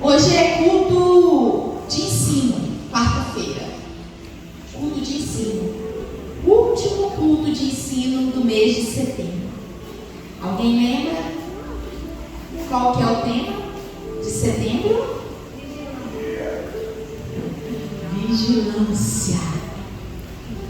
Hoje é culto de ensino, quarta-feira. Culto de ensino. Último culto de ensino do mês de setembro. Alguém lembra qual que é o tema de setembro? Vigilância.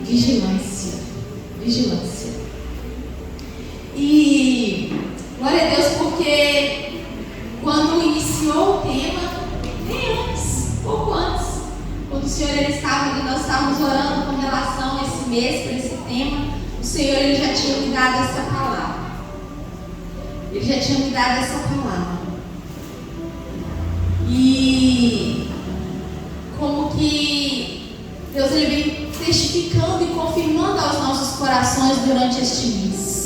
Vigilância. Vigilância. E glória a Deus, porque quando iniciou o tema, nem antes, pouco antes, quando o Senhor ele estava ali, nós estávamos orando com relação a esse mês, para esse tema, o Senhor ele já tinha me dado essa palavra. Ele já tinha me dado essa palavra. E como que Deus ele vem testificando e confirmando aos nossos corações durante este mês.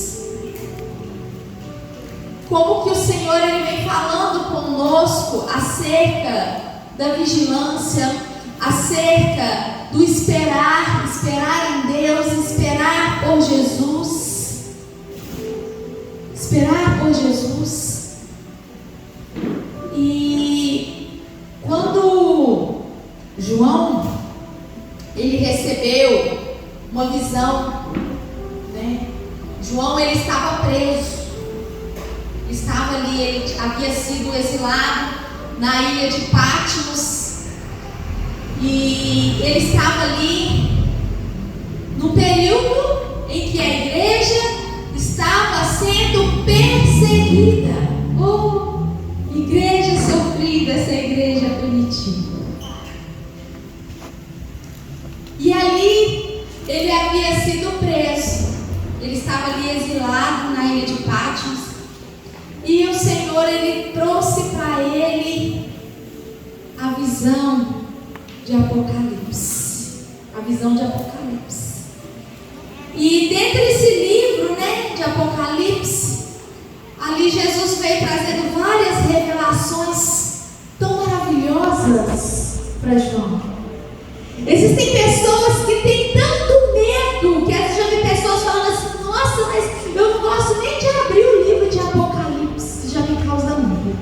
Como que o Senhor ele vem falando conosco acerca da vigilância, acerca do esperar em Deus, esperar por Jesus. Esperar por Jesus. E quando João ele recebeu uma visão, né? João ele estava preso. Estava ali, ele havia sido exilado na ilha de Patmos e ele estava ali no período em que a igreja estava sendo perseguida. Oh, igreja sofrida, essa igreja primitiva. E ali ele havia sido preso, ele estava ali exilado na ilha de Patmos. E o Senhor, ele trouxe para ele a visão de Apocalipse. A visão de Apocalipse. E dentro desse livro, né, de Apocalipse, ali Jesus veio trazendo várias revelações tão maravilhosas para João. Existem pessoas que têm tanto medo, que às vezes já vi pessoas falando assim: nossa, mas eu não gosto nem de abrir o livro de Apocalipse. Já me causa medo.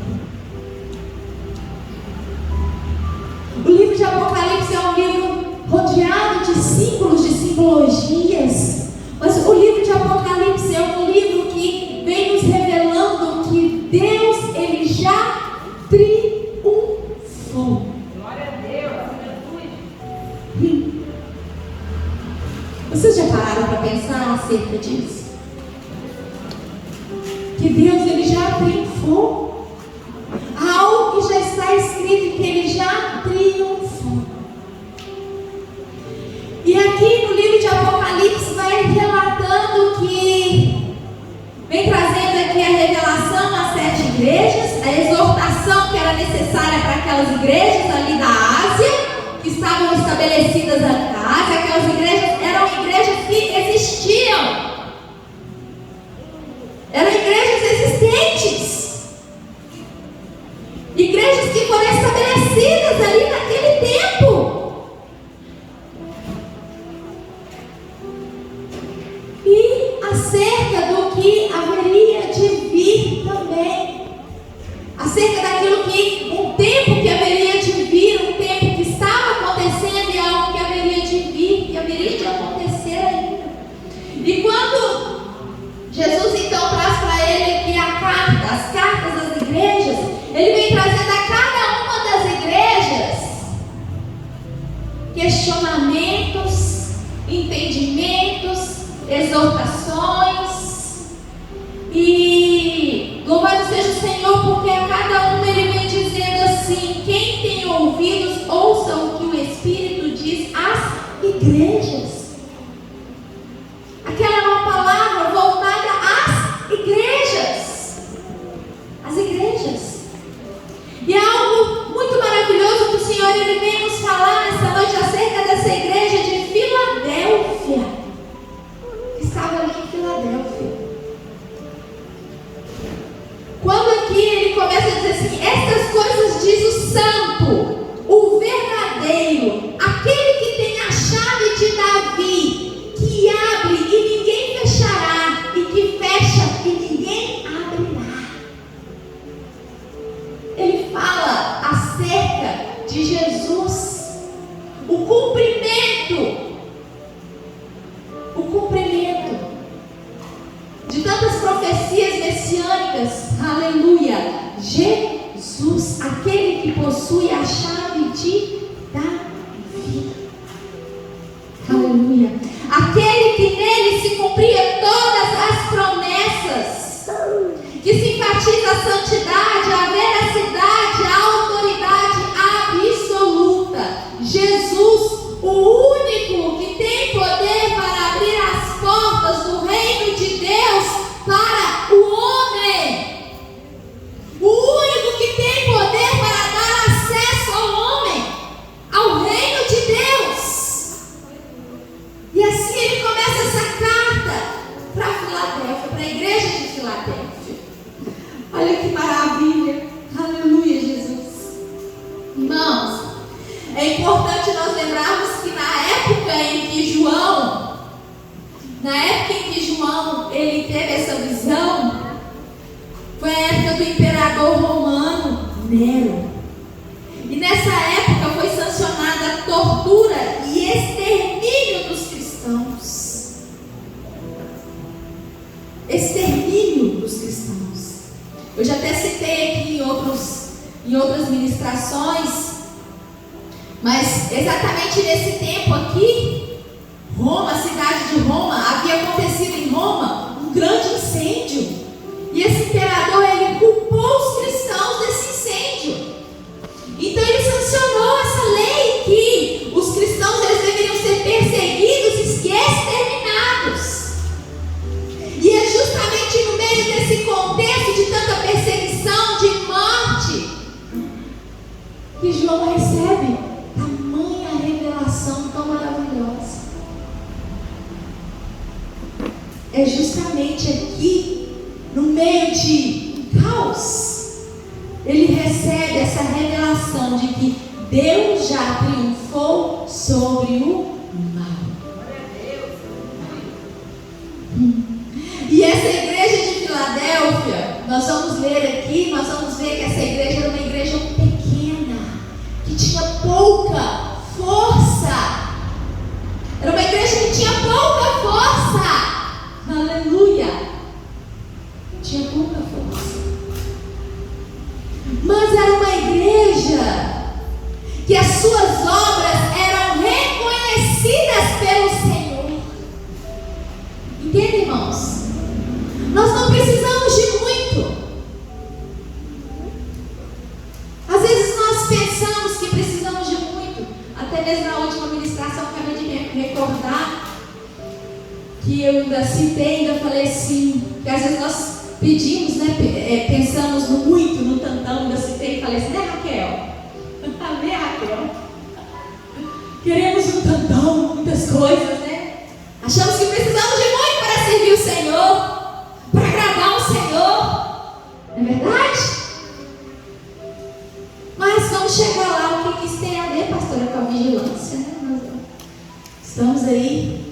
O livro de Apocalipse é um livro rodeado de símbolos, de simbologias. Mas o livro de Apocalipse é um livro que vem nos revelando que Deus, ele já triunfou. Glória a Deus, aleluia. Vocês já pararam para pensar acerca disso? Que Deus ele já triunfou. Há algo que já está escrito que ele já triunfou. E aqui no livro de Apocalipse vai relatando que vem trazendo aqui a revelação às 7 igrejas, a exortação que era necessária para aquelas igrejas ali da Ásia, que estavam estabelecidas ali na Ásia. Aquelas igrejas eram igrejas que existiam. Eram igrejas existentes. Igrejas que foram estabelecidas ali naquele tempo. E acerca do que haveria de vir também. Acerca daquilo que, um tempo que haveria de vir, um tempo que estava acontecendo e algo que haveria de vir, que haveria de acontecer ainda. E quando Jesus então traz para ele aqui as cartas das igrejas, ele vem trazendo a cada uma das igrejas questionamentos, entendimentos, exortações. E louvado seja o Senhor, porque a cada uma ele vem dizendo assim: quem tem ouvidos, ouça o que o Espírito diz às igrejas. Aquela é uma palavra voltada às igrejas. As igrejas. E é algo muito maravilhoso que o Senhor ele vem nos falar nessa noite acerca dessa igreja de Filadélfia, que estava de Jesus, o cumprimento de tantas profecias messiânicas. Aleluia! Jesus, aquele que possui a chave de Davi. Aleluia! Aquele que nele se cumpria todas as promessas, que se enfatiza a santidade, a veracidade, a autoridade absoluta. Jesus, o único que tem poder para abrir as portas do reino de Deus para o homem. O único que tem poder para dar acesso ao homem, ao reino de Deus. E assim ele começa essa carta para Filadélfia, para a igreja de Filadélfia. Olha que maravilha. Aleluia, Jesus. Irmãos, é importante nós lembrarmos que na época em que João ele teve essa visão, foi a época do imperador romano Nero. E nessa época foi sancionada a tortura e extermínio dos cristãos. Extermínio dos cristãos. Eu já até citei aqui em outras ministrações, mas exatamente nesse tempo aqui, Roma, a cidade de Roma, havia acontecido em Roma um grande incêndio. E esse imperador, ele culpou os cristãos desse incêndio. Então ele sancionou essa lei que os cristãos eles deveriam ser perseguidos e exterminados. E é justamente no meio desse contexto de tanta perseguição, de morte, que João recebe tamanha revelação tão maravilhosa. É justamente aqui, no meio de um caos, ele recebe essa revelação de que Deus já triunfou sobre o mal. E essa igreja de Filadélfia, nós vamos ler aqui, nós vamos ver que essa igreja era uma igreja pequena, que tinha pouca força. Era uma igreja que tinha pouca força. Aleluia! Tinha pouca força. Mas era uma igreja que as suas obras eram reconhecidas pelo Senhor. Entende, irmãos? Nós não precisamos de muito. Às vezes nós pensamos que precisamos de muito. Até mesmo na última ministração, acabei de me recordar que eu ainda citei, ainda falei assim, que às vezes nós pedimos, né, pensamos no muito, no tantão, ainda citei e falei assim, né, Raquel? Né, Raquel? Queremos um tantão, muitas coisas, né? Achamos que precisamos de muito para servir o Senhor, para agradar o Senhor. Não é verdade? Mas vamos chegar lá, o que isso tem a ver, pastora, com a vigilância, né? Nós estamos aí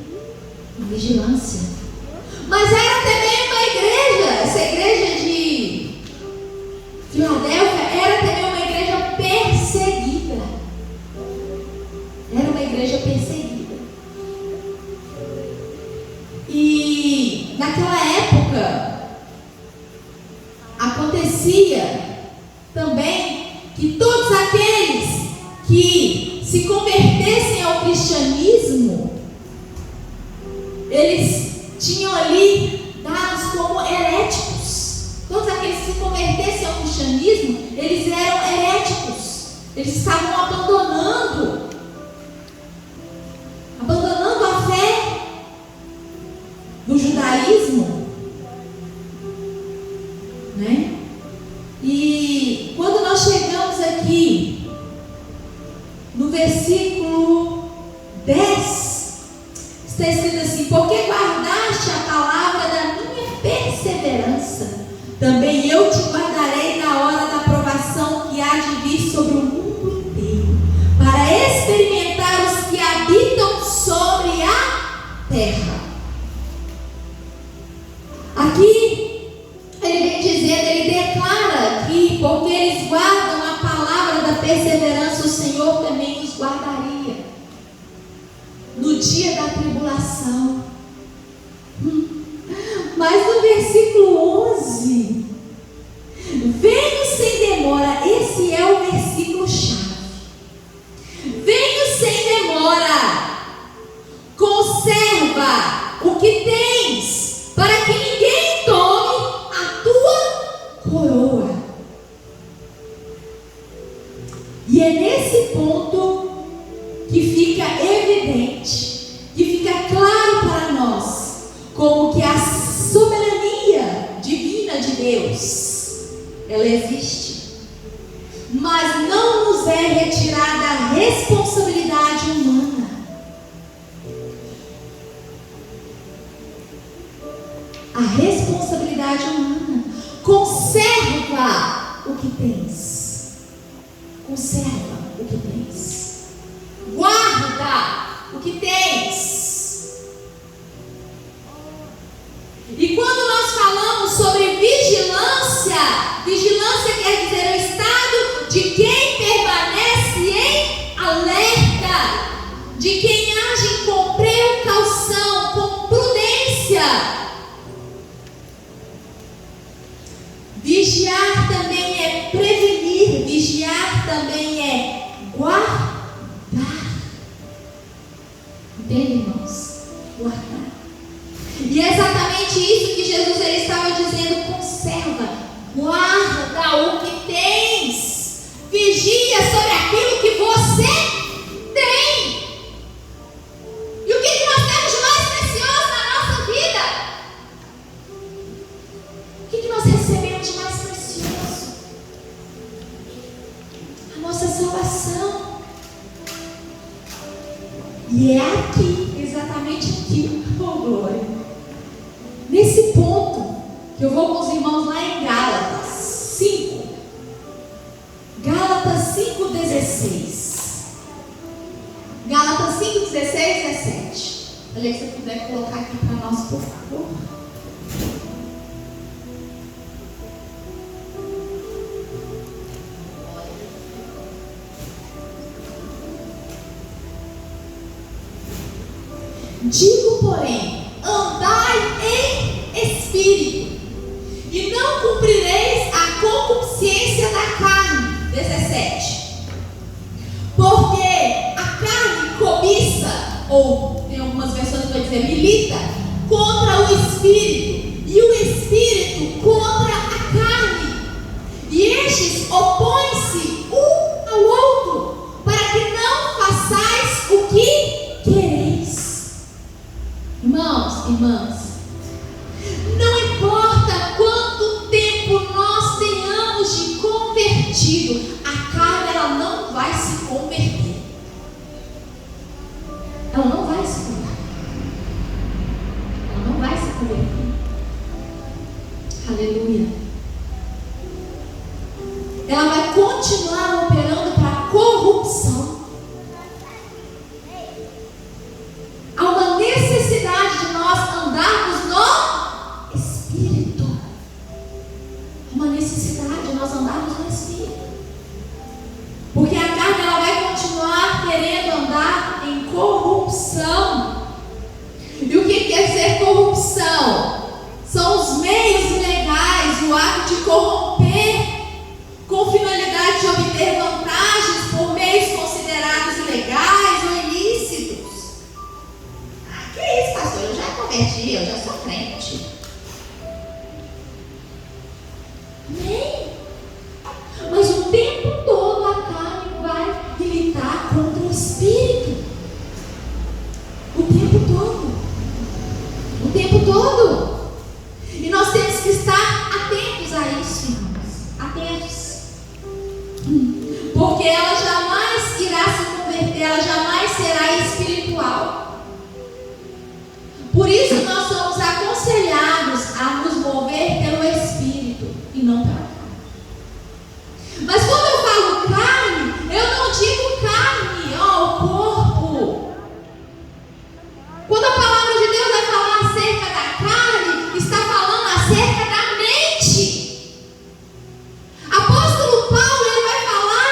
vigilância. Mas era também uma igreja, essa igreja de Filadélfia era também uma igreja perseguida. Era uma igreja perseguida. E naquela época acontecia também que todos aqueles que se convertessem ao cristianismo, eles tinham ali dados como heréticos. Todos aqueles que se convertessem ao cristianismo, eles eram heréticos. Eles estavam abandonando a fé do judaísmo, né? E quando nós chegamos aqui no versículo 10, está escrito assim: porque guardaste a palavra da minha perseverança, também eu te guardarei na hora da provação que há de vir sobre o mundo inteiro, para experimentar os que habitam sobre a terra. Aqui ele vem dizendo, ele declara que porque eles guardam a palavra da perseverança, o Senhor E é nesse ponto que fica evidente, que fica claro para nós, como que a soberania divina de Deus, ela existe, mas não nos é retirada a responsabilidade humana. A responsabilidade humana. Conserva o que tens. Conserva o que tens. Guarda o que tens. E quando nós falamos sobre vigilância, vigilância quer dizer o estado de quem permanece em alerta, de quem age com precaução, com prudência. Vigiar também é prevenir, vigiar também é guardar. Entende, irmãos? Guardar. E é exatamente isso que Jesus ele estava dizendo: conserva, guarda o que tens, vigia sobre aquilo que você tem. E o que nós temos de mais precioso na nossa vida? O que nós recebemos de mais precioso? A nossa salvação. E é aqui, exatamente aqui, oh glória, nesse ponto, que eu vou com os irmãos lá em Gálatas 5. Gálatas 5:16. Gálatas 5:16 e 17. Olha, se você puder colocar aqui para nós, por favor. Digo, porém, andai em espírito, e não cumprireis a concupiscência da carne. 17. Porque a carne cobiça, ou tem algumas versões que vai dizer milita, contra o espírito, e o espírito contra a carne. E estes opõem-se um ao outro, para que não façais o que quereis. Irmãos, irmãs, não importa quanto tempo nós tenhamos de convertido, a carne ela não vai se converter. Ela não vai se converter. Ela não vai se converter. Aleluia. Ela vai continuar operando para a corrupção. Há uma necessidade de nós andarmos no Espírito. Há uma necessidade de nós andarmos no Espírito. Porque a carne ela vai continuar querendo andar em corrupção. E o que quer dizer corrupção? São os meios ilegais, o ato de corromper com finalidade de obter vantagens por meios considerados ilegais ou ilícitos. Que isso, pastor? Eu já converti, eu já sou crente. Nem. Mas o tempo todo a carne vai militar contra o Espírito. O tempo todo. O tempo todo. E nós temos que estar atentos a isso, irmãos. Atentos. Porque ela jamais irá se converter, ela jamais será espiritual. Por isso nós somos aconselhados a nos mover pelo Espírito e não pela carne. Mas quando eu falo carne, eu não digo carne, o corpo. Quando a palavra de Deus vai falar acerca da carne, está falando acerca da mente. Apóstolo Paulo, ele vai falar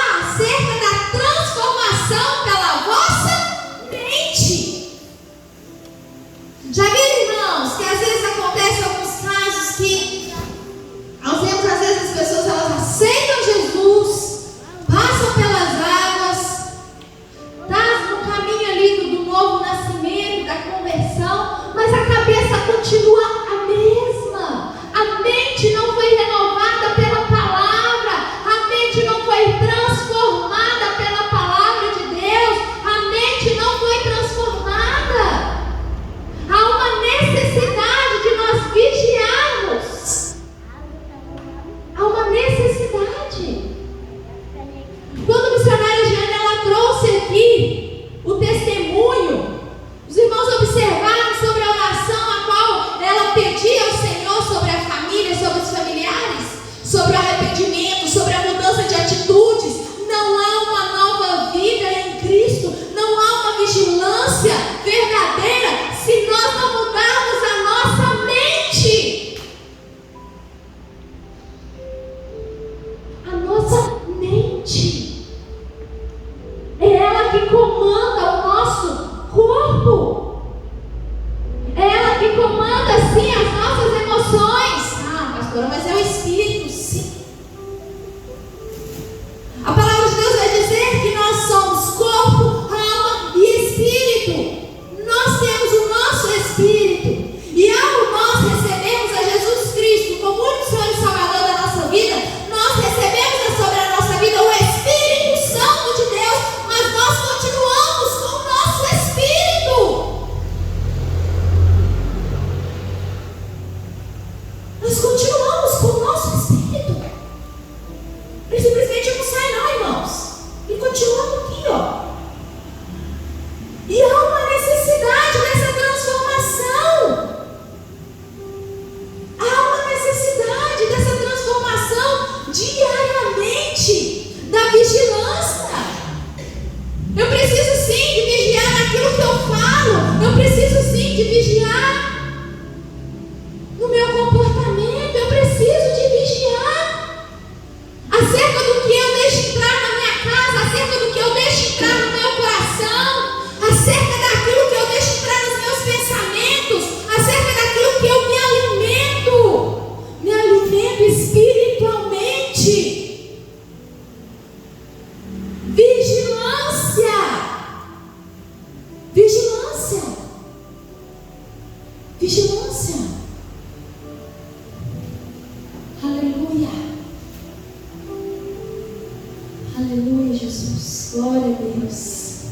Aleluia, Jesus. Glória a Deus.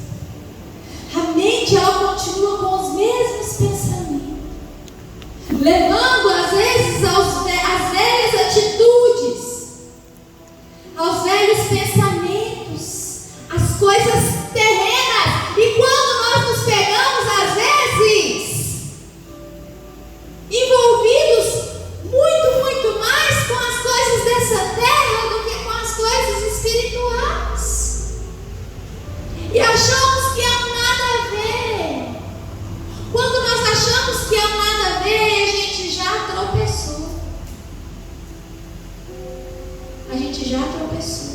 A mente, ela continua com os mesmos pensamentos, levando às vezes às velhas atitudes, aos velhos pensamentos, às coisas terrenas. E quando nós nos pegamos, às vezes, envolvidos muito mais com as coisas dessa terra do que com as coisas espirituais, e achamos que é um nada a ver. Quando nós achamos que é um nada a ver, a gente já tropeçou. A gente já tropeçou.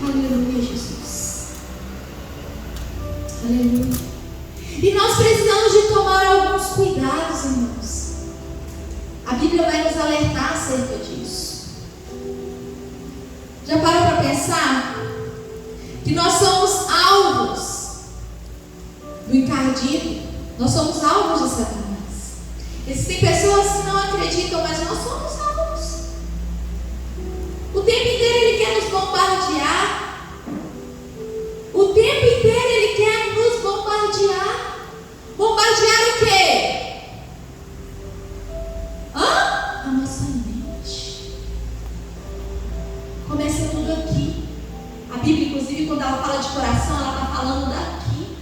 Aleluia, Jesus. Aleluia. E nós precisamos de tomar alguns cuidados, irmãos. A Bíblia vai nos alertar acerca disso. Já parou para pensar que nós somos alvos do encardido? Nós somos alvos de Satanás. Existem pessoas que não acreditam, mas nós somos alvos. O tempo inteiro ele quer nos bombardear. O tempo inteiro ele quer nos bombardear. Bombardear o quê? A nossa mente. Começa tudo aqui. A Bíblia, inclusive, quando ela fala de coração, ela está falando daqui.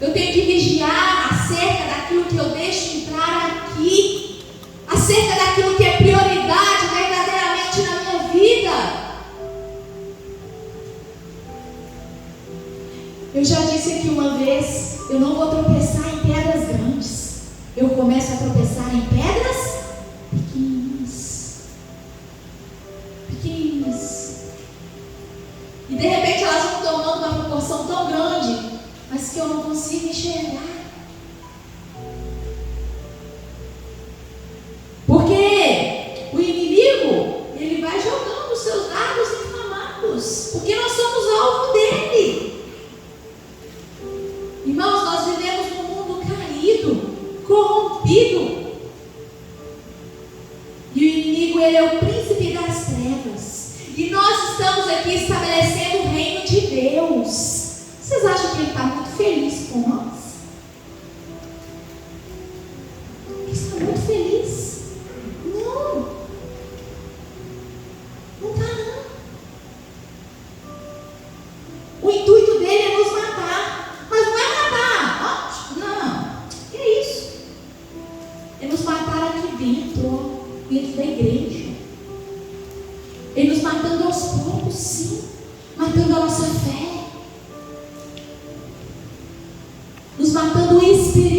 Eu tenho que vigiar acerca daquilo que eu deixo entrar aqui, acerca daquilo que é prioridade verdadeiramente na minha vida. Eu já disse aqui uma vez, eu não vou tropeçar em pedras grandes. Eu começo a tropeçar em pedras pequenininhas. E de repente elas vão tomando uma proporção tão grande, mas que eu não consigo enxergar. Porque o inimigo, ele vai jogando os seus dardos inflamados, porque nós somos alvo dele. Irmãos, nós vivemos num mundo caído, corrompido. E o inimigo, ele é o príncipe das trevas. E nós estamos aqui estabelecendo o reino de Deus. Vocês acham que ele está muito feliz com nós? Ele está muito feliz? Não. Não está não. O intuito dele é nos matar. Mas não é matar. Não. Que é isso? É nos matar aqui dentro, dentro da igreja. Ele nos matando aos poucos, sim. Matando a nossa fé. Nos matando espiritualmente.